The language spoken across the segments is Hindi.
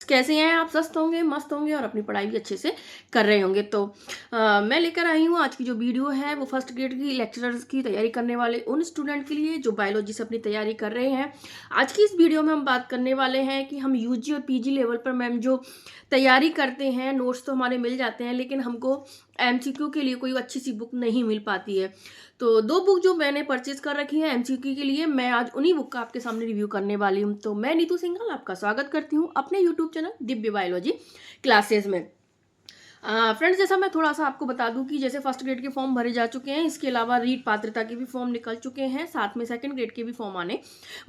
कैसे हैं आप? स्वस्थ होंगे, मस्त होंगे और अपनी पढ़ाई भी अच्छे से कर रहे होंगे। तो मैं लेकर आई हूँ आज की जो वीडियो है वो फर्स्ट ग्रेड की लेक्चरर्स की तैयारी करने वाले उन स्टूडेंट के लिए जो बायोलॉजी से अपनी तैयारी कर रहे हैं। आज की इस वीडियो में हम बात करने वाले हैं कि हम यूजी और पीजी लेवल पर मैम जो तैयारी करते हैं, नोट्स तो हमारे मिल जाते हैं, लेकिन हमको एमसीक्यू के लिए कोई अच्छी सी बुक नहीं मिल पाती है। तो 2 बुक जो मैंने परचेज़ कर रखी है एमसीक्यू के लिए, मैं आज उन्हीं बुक का आपके सामने रिव्यू करने वाली हूँ। तो मैं नीतू सिंघल आपका स्वागत करती हूँ अपने YouTube channel Divya biology classes में। फ्रेंड्स, जैसा मैं थोड़ा-सा आपको बता दूँ कि जैसे फर्स्ट ग्रेड के फॉर्म भरे जा चुके हैं, इसके अलावा रीट पात्रता के भी फॉर्म निकल चुके हैं, साथ में सेकंड ग्रेड के भी फॉर्म आने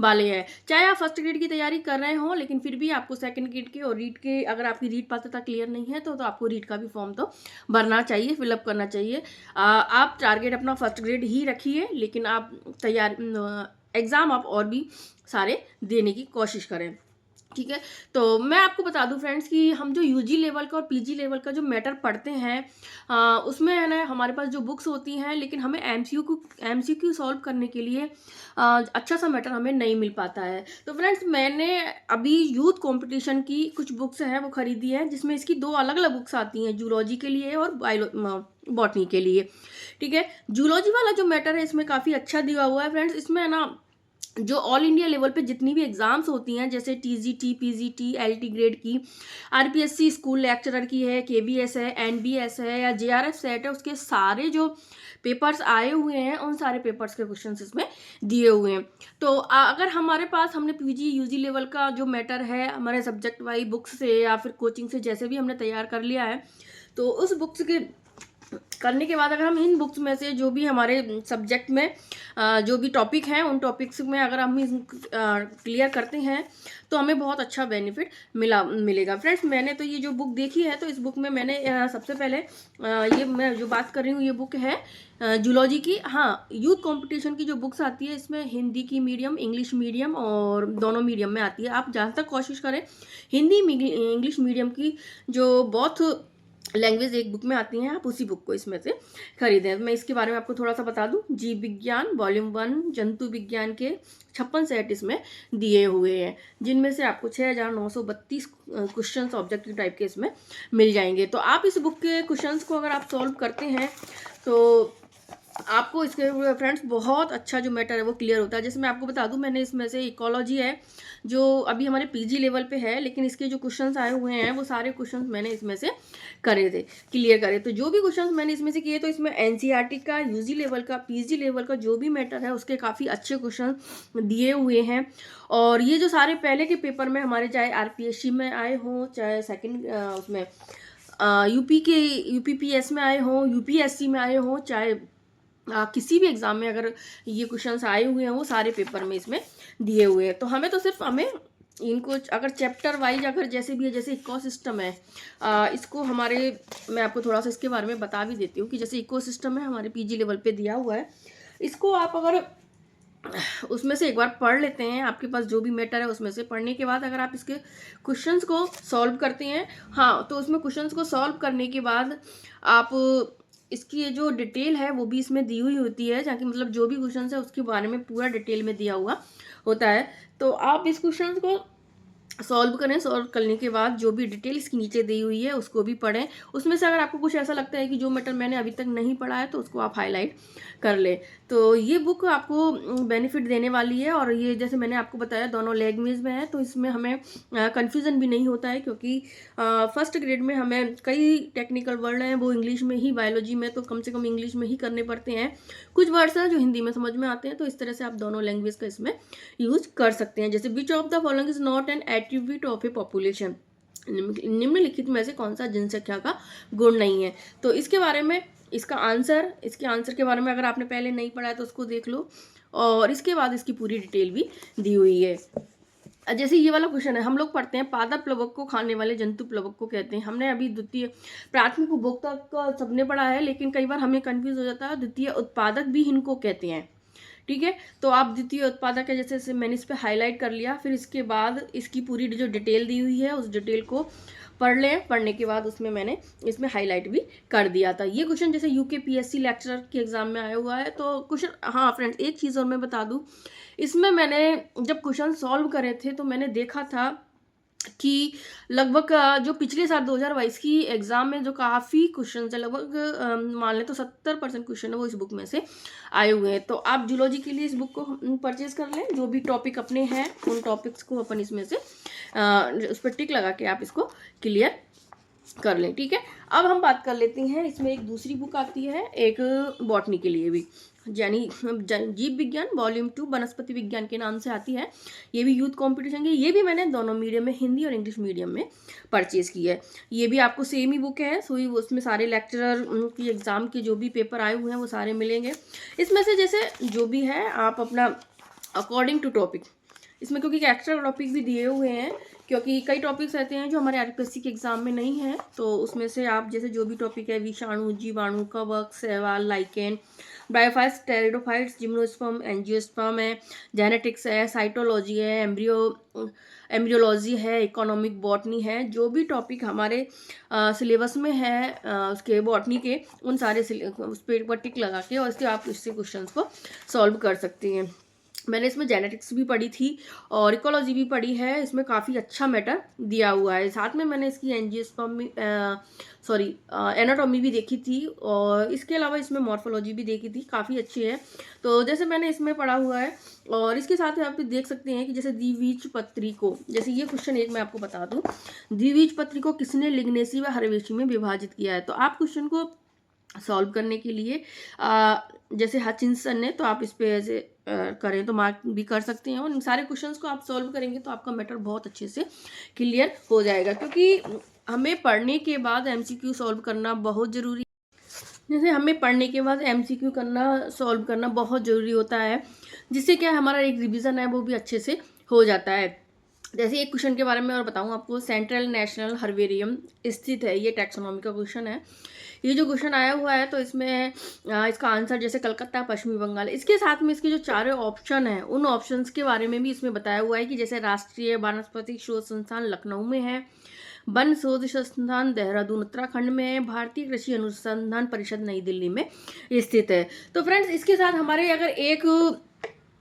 वाले हैं। चाहे आप फर्स्ट ग्रेड की तैयारी कर रहे हों, लेकिन फिर भी आपको सेकंड ग्रेड के और रीट के, अगर आपकी रीट पात्रता क्लियर नहीं है तो आपको रीट का भी फॉर्म तो भरना चाहिए, फिलअप करना चाहिए। आप टारगेट अपना फर्स्ट ग्रेड ही रखिए, लेकिन आप एग्ज़ाम आप और भी सारे देने की कोशिश करें। ठीक है। तो मैं आपको बता दूं फ्रेंड्स कि हम जो यूजी लेवल का और पीजी लेवल का जो मैटर पढ़ते हैं, उसमें है ना हमारे पास जो बुक्स होती हैं, लेकिन हमें एमसीक्यू सॉल्व करने के लिए अच्छा सा मैटर हमें नहीं मिल पाता है। तो फ्रेंड्स, मैंने अभी यूथ कंपटीशन की कुछ बुक्स हैं वो खरीदी है, जिसमें इसकी 2 अलग अलग बुक्स आती हैं, जूलॉजी के लिए और बॉटनी के लिए। ठीक है। जूलॉजी वाला जो मैटर है इसमें काफ़ी अच्छा दिया हुआ है फ्रेंड्स। इसमें है ना जो ऑल इंडिया लेवल पे जितनी भी एग्जाम्स होती हैं, जैसे टीजीटी, पीजीटी, एलटी ग्रेड की, आरपीएससी स्कूल लेक्चरर की है, केबीएस है, एनबीएस है या जेआरएफ सेट है, उसके सारे जो पेपर्स आए हुए हैं उन सारे पेपर्स के क्वेश्चंस इसमें दिए हुए हैं। तो अगर हमारे पास हमने पीजी यूजी लेवल का जो मैटर है हमारे सब्जेक्ट वाइज बुक्स से या फिर कोचिंग से जैसे भी हमने तैयार कर लिया है, तो उस बुक्स के करने के बाद अगर हम इन बुक्स में से जो भी हमारे सब्जेक्ट में जो भी टॉपिक हैं उन टॉपिक्स में अगर हम क्लियर करते हैं तो हमें बहुत अच्छा बेनिफिट मिलेगा। फ्रेंड्स, मैंने तो ये जो बुक देखी है, तो इस बुक में मैंने सबसे पहले ये मैं जो बात कर रही हूँ ये बुक है जूलॉजी की। हाँ, यूथ कंपटीशन की जो बुक्स आती है इसमें हिंदी की मीडियम, इंग्लिश मीडियम और दोनों मीडियम में आती है। आप जहाँ तक कोशिश करें हिंदी इंग्लिश मीडियम की जो बहुत लैंग्वेज एक बुक में आती हैं, आप उसी बुक को इसमें से खरीदें। मैं इसके बारे में आपको थोड़ा सा बता दूं। जीव विज्ञान वॉल्यूम 1 जंतु विज्ञान के 56 सेट इसमें दिए हुए हैं, जिनमें से आपको 6932 क्वेश्चंस ऑब्जेक्टिव टाइप के इसमें मिल जाएंगे। तो आप इस बुक के क्वेश्चंस को अगर आप सॉल्व करते हैं तो आपको इसके फ्रेंड्स बहुत अच्छा जो मैटर है वो क्लियर होता है। जैसे मैं आपको बता दूं, मैंने इसमें से इकोलॉजी है जो अभी हमारे पीजी लेवल पे है, लेकिन इसके जो क्वेश्चंस आए हुए हैं वो सारे क्वेश्चंस मैंने इसमें से करे थे, क्लियर करे। तो जो भी क्वेश्चंस मैंने इसमें से किए, तो इसमें एनसीईआरटी का, यूजी लेवल का, पीजी लेवल का जो भी मैटर है उसके काफ़ी अच्छे क्वेश्चन दिए हुए हैं। और ये जो सारे पहले के पेपर में हमारे, चाहे आरपीएससी में आए हों, चाहे सेकेंड उसमें यूपीपीएस में आए हों, यूपीएससी में आए हों, चाहे किसी भी एग्जाम में अगर ये क्वेश्चंस आए हुए हैं वो सारे पेपर में इसमें दिए हुए हैं। तो हमें तो सिर्फ हमें इनको अगर चैप्टर वाइज अगर जैसे भी है, जैसे इकोसिस्टम है, इसको हमारे, मैं आपको थोड़ा सा इसके बारे में बता भी देती हूँ कि जैसे इकोसिस्टम है हमारे पीजी लेवल पे दिया हुआ है, इसको आप अगर उसमें से एक बार पढ़ लेते हैं, आपके पास जो भी मैटर है उसमें से पढ़ने के बाद अगर आप इसके क्वेश्चंस को सॉल्व करते हैं, हाँ, तो उसमें क्वेश्चंस को सॉल्व करने के बाद आप इसकी ये जो डिटेल है वो भी इसमें दी हुई होती है, जहाँ की मतलब जो भी क्वेश्चन है उसके बारे में पूरा डिटेल में दिया हुआ होता है। तो आप इस क्वेश्चन को सॉल्व करें, सॉल्व करने के बाद जो भी डिटेल इसकी नीचे दी हुई है उसको भी पढ़ें। उसमें से अगर आपको कुछ ऐसा लगता है कि जो मैटर मैंने अभी तक नहीं पढ़ा है तो उसको आप हाईलाइट कर लें। तो ये बुक आपको बेनिफिट देने वाली है, और ये जैसे मैंने आपको बताया दोनों लैंग्वेज में है, तो इसमें हमें कन्फ्यूज़न भी नहीं होता है, क्योंकि फर्स्ट ग्रेड में हमें कई टेक्निकल वर्ड हैं वो इंग्लिश में ही, बायोलॉजी में तो कम से कम इंग्लिश में ही करने पड़ते हैं, कुछ वर्ड्स हैं जो हिंदी में समझ में आते हैं। तो इस तरह से आप दोनों लैंग्वेज का इसमें यूज कर सकते हैं। जैसे which of the following is not an attribute of A population, निम्नलिखित में से कौन सा जनसंख्या का गुण नहीं है। तो इसके बारे में इसके आंसर के बारे में अगर आपने पहले नहीं पढ़ा है तो उसको देख लो, और इसके बाद इसकी पूरी डिटेल भी दी हुई है। जैसे ये वाला क्वेश्चन है, हम लोग पढ़ते हैं पादप प्लवक को खाने वाले जंतु प्लवक को कहते हैं। हमने अभी द्वितीय प्राथमिक उपभोक्ता का सबने पढ़ा है, लेकिन कई बार हमें कंफ्यूज हो जाता है, द्वितीय उत्पादक भी इनको कहते हैं। ठीक है। तो आप द्वितीय उत्पादक है, जैसे मैंने इस पर हाईलाइट कर लिया, फिर इसके बाद इसकी पूरी जो डिटेल दी हुई है उस डिटेल को पढ़ लें। पढ़ने के बाद उसमें मैंने इसमें हाईलाइट भी कर दिया था। ये क्वेश्चन जैसे यूकेपीएससी लेक्चरर के एग्जाम में आया हुआ है। तो क्वेश्चन, हाँ फ्रेंड्स, एक चीज़ और मैं बता दूं, इसमें मैंने जब क्वेश्चन सॉल्व करे थे तो मैंने देखा था कि लगभग जो पिछले साल 2022 की एग्ज़ाम में जो काफ़ी क्वेश्चंस हैं, लगभग मान लें तो 70% क्वेश्चन है वो इस बुक में से आए हुए हैं। तो आप जूलॉजी के लिए इस बुक को परचेज़ कर लें। जो भी टॉपिक अपने हैं उन टॉपिक्स को अपन इसमें से उस पर टिक लगा के आप इसको क्लियर कर लें, ठीक है। अब हम बात कर लेते हैं, इसमें एक दूसरी बुक आती है एक बॉटनी के लिए भी, यानी जीव विज्ञान वॉल्यूम 2 वनस्पति विज्ञान के नाम से आती है। ये भी यूथ कंपटीशन की, ये भी मैंने दोनों मीडियम में, हिंदी और इंग्लिश मीडियम में परचेज़ की है। ये भी आपको सेम ही बुक है, सो उसमें सारे लेक्चरर की एग्ज़ाम के जो भी पेपर आए हुए हैं वो सारे मिलेंगे। इसमें से जैसे जो भी है आप अपना अकॉर्डिंग टू टॉपिक, इसमें क्योंकि एक्स्ट्रा टॉपिक भी दिए हुए हैं, क्योंकि कई टॉपिक्स ऐसे हैं जो हमारे आरपीएससी के एग्जाम में नहीं है, तो उसमें से आप जैसे जो भी टॉपिक है, विषाणु, जीवाणु, कवक, शैवाल, lichen, bryophytes, pteridophytes, gymnosperm, angiosperm है, जेनेटिक्स है, साइटोलॉजी है, एम्ब्रियोलॉजी है, इकोनॉमिक बॉटनी है, जो भी टॉपिक हमारे सिलेबस में है उसके बॉटनी के, उन सारे उस पर टिक लगा के और इसके आप इससे क्वेश्चन को सॉल्व कर सकती हैं। मैंने इसमें जेनेटिक्स भी पढ़ी थी और इकोलॉजी भी पढ़ी है, इसमें काफ़ी अच्छा मैटर दिया हुआ है। साथ में मैंने इसकी एंजियोस्पर्म एनाटॉमी भी देखी थी और इसके अलावा इसमें मॉर्फोलॉजी भी देखी थी, काफ़ी अच्छी है। तो जैसे मैंने इसमें पढ़ा हुआ है और इसके साथ आप देख सकते हैं कि जैसे द्विबीजपत्री को, जैसे ये क्वेश्चन एक मैं आपको बता दूँ, द्विबीजपत्री को किसने लिग्नेसी व हर्वेशी में विभाजित किया है। तो आप क्वेश्चन को सॉल्व करने के लिए जैसे हचिंसन ने, तो आप इस पे ऐसे करें तो मार्क भी कर सकते हैं और इन सारे क्वेश्चंस को आप सॉल्व करेंगे तो आपका मैटर बहुत अच्छे से क्लियर हो जाएगा, क्योंकि हमें पढ़ने के बाद एमसीक्यू सॉल्व करना बहुत ज़रूरी, जैसे हमें पढ़ने के बाद एमसीक्यू करना सॉल्व करना बहुत ज़रूरी होता है, जिससे क्या हमारा एक रिवीजन है वो भी अच्छे से हो जाता है। जैसे एक क्वेश्चन के बारे में और बताऊं आपको, सेंट्रल नेशनल हर्बेरियम स्थित है, ये टैक्सोनॉमी का क्वेश्चन है। ये जो क्वेश्चन आया हुआ है तो इसमें इसका आंसर जैसे कलकत्ता, पश्चिमी बंगाल, इसके साथ में इसके जो चारों ऑप्शन हैं उन ऑप्शंस के बारे में भी इसमें बताया हुआ है कि जैसे राष्ट्रीय वानस्पतिक शोध संस्थान लखनऊ में है, वन शोध संस्थान देहरादून उत्तराखंड में है, भारतीय कृषि अनुसंधान परिषद नई दिल्ली में स्थित है। तो फ्रेंड्स इसके साथ हमारे अगर एक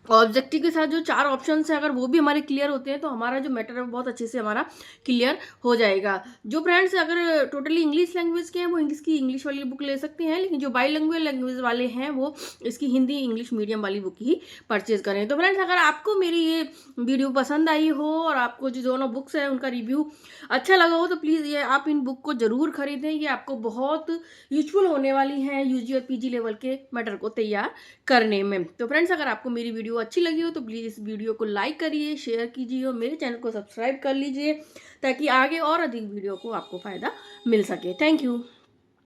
ऑब्जेक्टिव के साथ जो चार ऑप्शन है अगर वो भी हमारे क्लियर होते हैं तो हमारा जो मैटर है वो बहुत अच्छे से हमारा क्लियर हो जाएगा। जो फ्रेंड्स अगर टोटली इंग्लिश लैंग्वेज के हैं वो इंग्लिश वाली बुक ले सकते हैं, लेकिन जो बाईलिंगुअल लैंग्वेज वाले हैं वो इसकी हिंदी इंग्लिश मीडियम वाली बुक ही परचेज करें। तो फ्रेंड्स अगर आपको मेरी ये वीडियो पसंद आई हो और आपको जो दोनों बुक्स हैं उनका रिव्यू अच्छा लगा हो तो प्लीज़ ये आप इन बुक को ज़रूर खरीदें, ये आपको बहुत यूजफुल होने वाली हैं यूजी और पीजी लेवल के मैटर को तैयार करने में। तो फ्रेंड्स अगर आपको मेरी वीडियो अच्छी लगी हो तो प्लीज़ इस वीडियो को लाइक करिए, शेयर कीजिए और मेरे चैनल को सब्सक्राइब कर लीजिए ताकि आगे और अधिक वीडियो को आपको फ़ायदा मिल सके। Thank you.